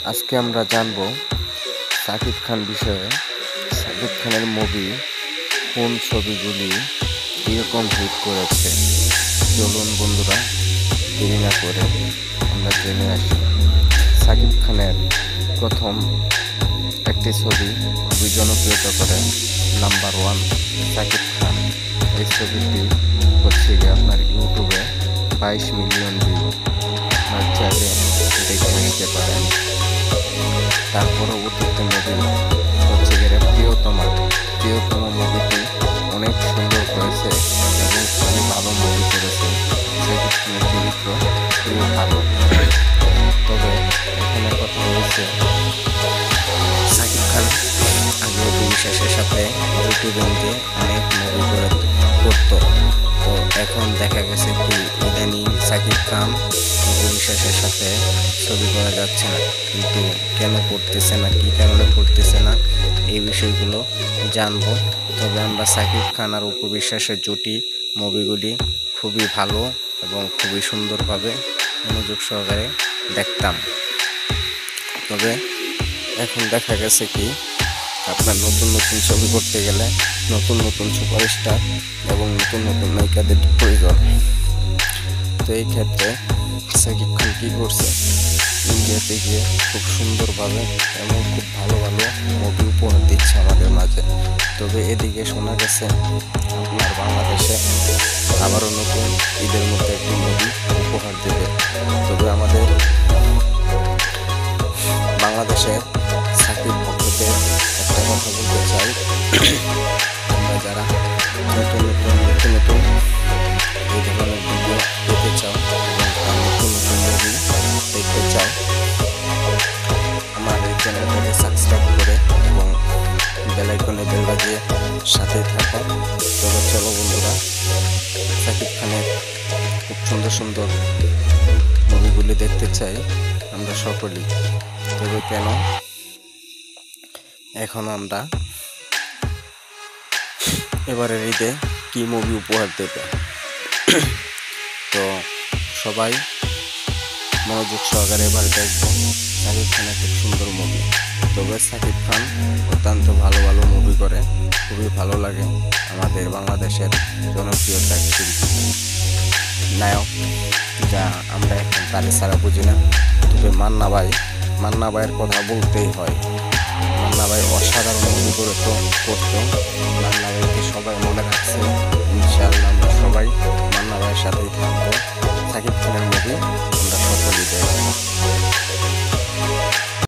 আজকে আমরা জানবো সাকিব খান বিষয়ে। সাকিব খানের মুভি কোন ছবিগুলি কীরকম হিট করেছে। চলুন বন্ধুরা, দেরি না করে আমরা জেনে আসি। সাকিব খানের প্রথম একটি ছবি খুবই জনপ্রিয়তা করে নাম্বার ওয়ান সাকিব খান। এই ছবিটি হচ্ছে গিয়ে আপনার ইউটিউবে 22 মিলিয়ন ভিউ। আপনার চাইলে দেখে নিতে পারেন। তার পরবর্তীতে মুভি হচ্ছে গিয়ে প্রিয়তম মুভিটি অনেক সুন্দর হয়েছে এবং খুবই ভালো মুভি করেছে। সাকিব খানের চরিত্র খুবই ভালো। তবে এখানে কথা হয়েছে, সাকিব খান আগে বিশ্বাসের সাথে জুটি অনেক মুভি করতো। তো এখন দেখা গেছে কি ইদানিং সাকিব খান বিশ্বাসের সাথে ছবি করা যাচ্ছে না। কিন্তু কেন করতেছে না, কী কারণে করতেছে না, এই বিষয়গুলো জানবো। তবে আমরা সাকিব খান আর অপু বিশ্বাসের জুটি মুভিগুলি খুবই ভালো এবং খুবই সুন্দরভাবে মনোযোগ সহকারে দেখতাম। তবে এখন দেখা গেছে কি আপনার নতুন নতুন ছবি করতে গেলে নতুন নতুন সুপারস্টার এবং নতুন নতুন নায়িকাদের প্রয়োজন। তো এই ক্ষেত্রে সাকিব খান কী করছে, ইন্ডিয়াতে গিয়ে খুব সুন্দরভাবে এবং খুব ভালো ভালো মুভি উপহার দিচ্ছে আমাদের মাঝে। তবে এদিকে শোনা গেছে আপনার বাংলাদেশে আবারও নতুন ঈদের মধ্যে একটি মুভি উপহার দেবে। তবে আমাদের বাংলাদেশের সাকিব ভক্তদের একটা কথা বলতে চাই, আমরা যারা নতুন নতুন এই ধরনের ভিডিও পেতে চাও এবং নতুন নতুন মুভি দেখতে চাও, আমার এই চ্যানেলটাকে সাবস্ক্রাইব করে এবং বেল আইকনে বেল বাজিয়ে সাথে থাকা। তবে চলো বন্ধুরা, সাকিব খানের খুব সুন্দর সুন্দর মুভিগুলি দেখতে চাই আমরা সকলেই। তবে কেন এখন আমরা এবারের ঈদে কি মুভি উপহার দেবে, তো সবাই মনোযোগ সহকারে এবার দেখবো সাকিব খানের খুব সুন্দর মুভি। তবে সাকিব খান অত্যন্ত ভালো ভালো মুভি করে, খুবই ভালো লাগে। আমাদের বাংলাদেশের জনপ্রিয় এক শিল্পী নায়ক, যা আমরা এখন তারে ছাড়া বুঝি না। তবে মান্না ভাইয়ের কথা বলতেই হয়। মান্না ভাই অসাধারণ মুভি করতো। মান্না ভাইকে সবাই মনে রাখছে। ইনশাআল্লাহ আমরা সবাই মান্না ভাইয়ের সাথেই থাকবো। সাকিব খানের মুভি আমরা সকলেই দেখব।